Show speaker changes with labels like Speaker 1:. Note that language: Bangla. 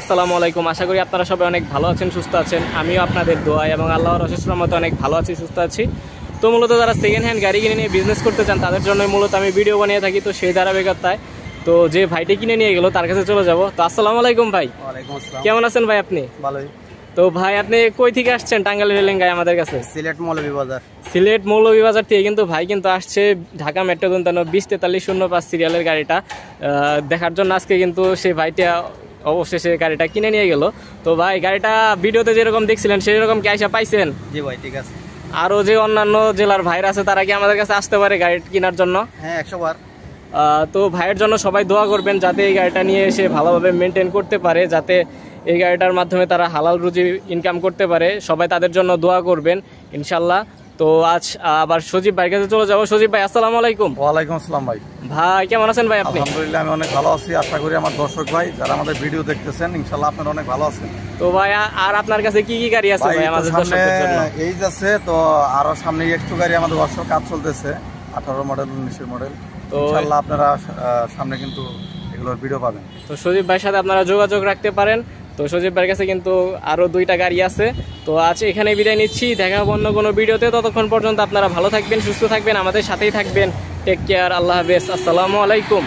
Speaker 1: আসসালামু আলাইকুম। আশা করি আপনারা সবাই অনেক ভালো আছেন, সুস্থ আছেন। আমিও আপনাদের দোয়া এবং আল্লাহর অশেষ রহমতে অনেক ভালো আছি, সুস্থ আছি। তো মূলত যারা সেকেন্ড হ্যান্ড গাড়ি কিনে নিয়ে বিজনেস করতে চান তাদের জন্য মূলত আমি ভিডিও বানিয়ে থাকি। তো সেই ধারাবাহিকতায় তো যে ভাইটি কিনে নিয়ে গেল তার কাছে চলে যাব। তো আসসালামু আলাইকুম ভাই।
Speaker 2: ওয়ালাইকুম আসসালাম।
Speaker 1: কেমন আছেন ভাই? আপনি?
Speaker 2: ভালোই।
Speaker 1: তো ভাই আপনি কই থেকে আসছেন? টাঙ্গাইল রেলেঙ্গায় আমাদের কাছে।
Speaker 2: সিলেট মৌলভীবাজার।
Speaker 1: সিলেট মৌলভীবাজার থেকে কিন্তু ভাই কিন্তু আসছে ঢাকা মেট্রো 204305 সিরিয়ালের গাড়িটা দেখার জন্য। আজকে কিন্তু সেই ভাইটা অবশেষে গাড়িটা কিনে নিয়ে গেল। তো ভাই গাড়িটা ভিডিওতে যেরকম দেখছিলেন সেরকম কি আইসা পাইছেন?
Speaker 2: জি ভাই, ঠিক আছে।
Speaker 1: আরো যে অন্যান্য জেলার ভাইরা আছে তারা কি আমাদের কাছে আসতে পারে গাড়ি কেনার জন্য?
Speaker 2: হ্যাঁ, 100 বার।
Speaker 1: তো ভাইয়ের জন্য সবাই দোয়া করবেন যাতে এই গাড়িটা নিয়ে এসে ভালোভাবে মেনটেন করতে পারে, যাতে এই গাড়িটার মাধ্যমে তারা হালাল রুজি ইনকাম করতে পারে। সবাই তাদের জন্য দোয়া করবেন ইনশাল্লাহ। তো আজ আবার সজীব ভাইয়ের কাছে চলে যাবো। সজীব ভাই আসসালামু আলাইকুম।
Speaker 2: ওয়ালাইকুম আসসালাম ভাই।
Speaker 1: ভাই কেমন আছেন ভাই আপনি?
Speaker 2: আলহামদুলিল্লাহ, আমি অনেক ভালো আছি। আশা করি আমার দর্শক ভাই যারা আমাদের ভিডিও দেখতেছেন ইনশাআল্লাহ আপনারা অনেক ভালো আছেন।
Speaker 1: তো ভাই আর আপনার কাছে কি কি গাড়ি আছে ভাই আমাদের দর্শকদের জন্য?
Speaker 2: এই যাচ্ছে তো আরো সামনে একটু গাড়ি আমাদের ওয়ার্কশপ কাজ চলতেছে, 18 মডেল 19 মডেল। তো ইনশাআল্লাহ আপনারা সামনে কিন্তু এগুলোর ভিডিও পাবেন।
Speaker 1: তো সজীব ভাইয়ের সাথে আপনারা যোগাযোগ রাখতে পারেন। তো সজীব ভাইয়ের কাছে কিন্তু আরো 2টা গাড়ি আছে। তো আজ এখানে বিদায় নিচ্ছি, দেখা হবে অন্য কোনো ভিডিওতে। ততক্ষণ পর্যন্ত আপনারা ভালো থাকবেন, সুস্থ থাকবেন, আমাদের সাথেই থাকবেন। টেক কেয়ার, আল্লাহ হাফেজ, আসসালামু আলাইকুম।